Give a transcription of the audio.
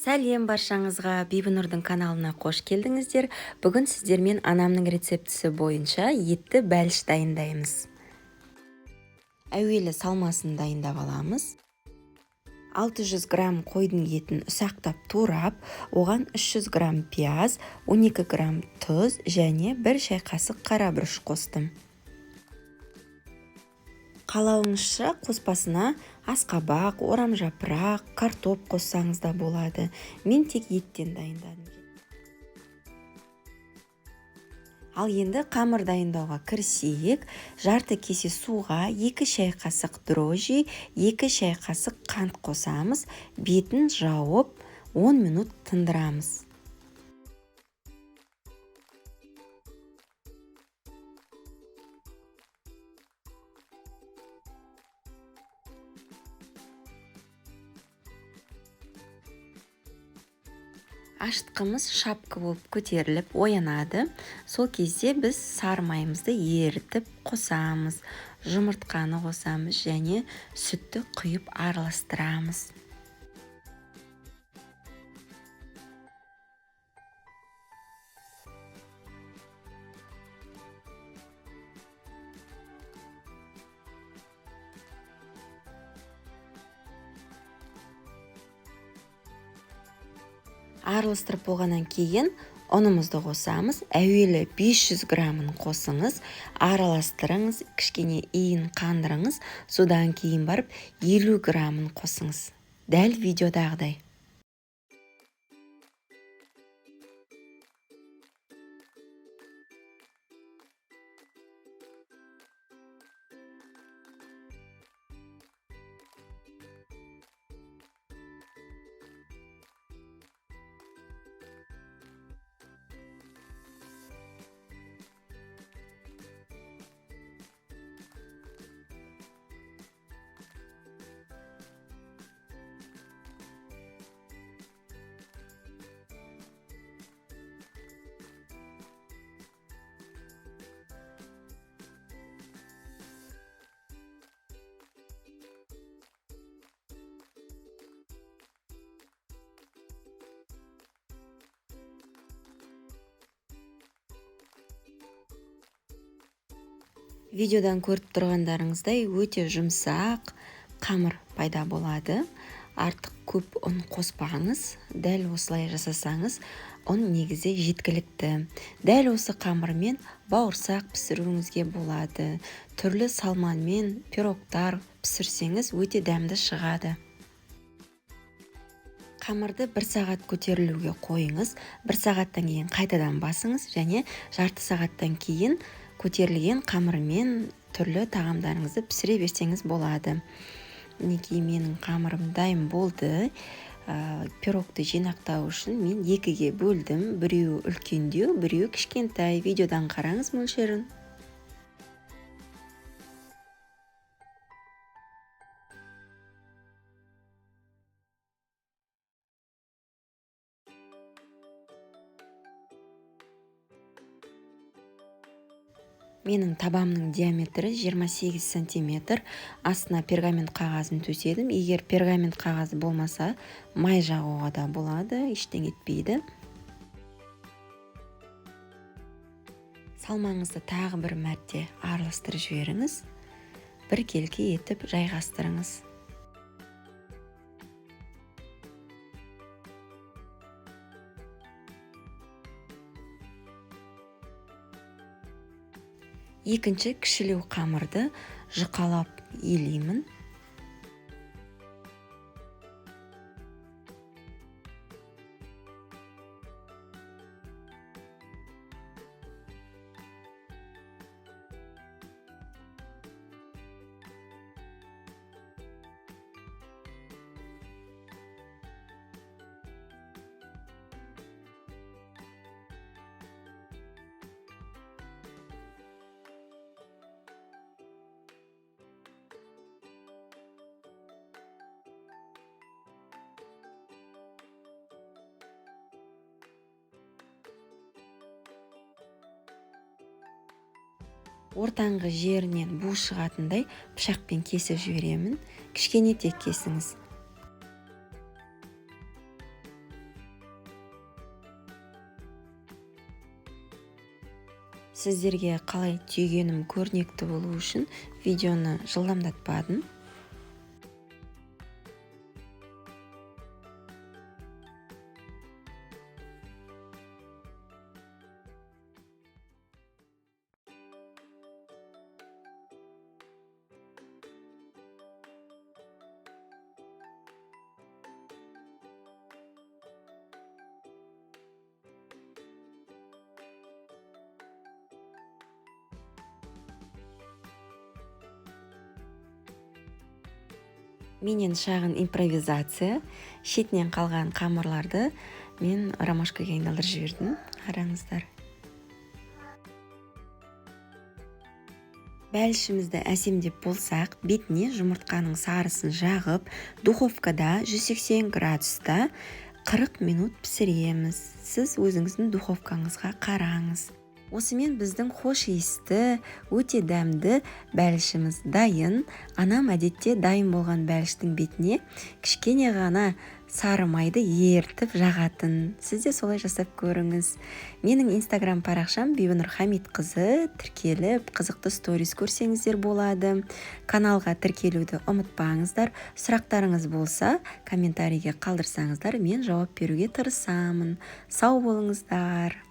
Сәлем баршаңызға, Бибінұрдың каналына қош келдіңіздер. Бүгін сіздермен анамның рецептісі бойынша етті бәліш дайындаймыз. Әуелі салмасын дайындап аламыз. 600 грамм қойдың етін ұсақтап турап, оған 300 грамм пияз, 12 грамм тұз және 1 шай қасық қара бұрыш қостым. Қалауыңызша қоспасына асқабақ, орамжапырақ, картоп қоссаңыз да болады. Мен тек еттен дайындадым. Ал енді қамыр дайындауға кірісейік. Жарты кесе суға 2 шай қасық дрожжи, 2 шай қасық қант қосамыз. Бетін жауып 10 минут тындырамыз. Ашытқымыз шапқы болып көтеріліп оянады. Сол кезде біз сары майымызды ерітіп қосамыз. Жұмыртқаны қосамыз және сүтті құйып араластырамыз. Араластырып болғаннан кейін ұнымызды қосамыз. Әуелі 500 граммын қосыңыз, араластырыңыз, кішкене иін қандырыңыз, содан кейін барып 50 граммын қосыңыз. Дәл видеодағыдай. Видеодан көріп тұрғандарыңыздай өте жұмсақ қамыр пайда болады. Артық көп ұн қоспаңыз. Дәл осылай жасасаңыз, ұн негізі жеткілікті. Дәл осы қамырмен бауырсақ пісіруіңізге болады. Түрлі салманмен пирогтар пісірсеңіз өте дәмді шығады. Қамырды 1 сағат көтерілуге қойыңыз. 1 сағаттан кейін қайтадан басыңыз және жарты сағаттан кейін көтерілген қамырмен түрлі тағамдарыңызды пісіре берсеңіз болады. Мінекей менің қамырым дайын болды. Пирогты жинақтау үшін мен 2-ге бөлдім. Біреуі үлкендеу, біреуі кішкентай. Видеодан қараңыз мөлшерін. Менің табамның диаметрі 28 сантиметр. Астына пергамент қағазын төседім. Егер пергамент қағазы болмаса, май жағуға да болады, ештеңе етпейді. Салмаңызды тағы бір мәрте араластырып жіберіңіз. Біркелкі етіп жайғастырыңыз. Екінші кішілеу қамырды жұқалап елеймін. ортаңғы жерінен бу шығатындай пышақпен кесіп жіберемін. Кішкене тек кесіңіз. Сіздерге қалай түйгенім көрнекті болу үшін видеоны жылдамдатпадым. Менен шағын импровизация, шетінен қалған қамырларды мен ромашкаға айналдырып жібердім. Қараңыздар. Бәлішімізді әсемдеп болсақ, бетіне жұмыртқаның сарысын жағып, духовкада 180 градуста 40 минут пісіреміз. Сіз өзіңіздің духовкаңызға қараңыз. Осымен біздің хош иісті, өте дәмді бәлішіміз дайын. Анам әдетте дайын болған бәліштің бетіне кішкене ғана сары майды ертіп жағатын. Сіз де солай жасап көріңіз. Менің инстаграм парақшам Бибінұр Хамитқызы, тіркеліп, қызықты сторис көрсеңіздер болады. Каналға тіркелуді ұмытпаңыздар. Сұрақтарыңыз болса, комментарийге қалдырсаңыздар, мен жауап беруге тырысамын. Сау болыңыздар.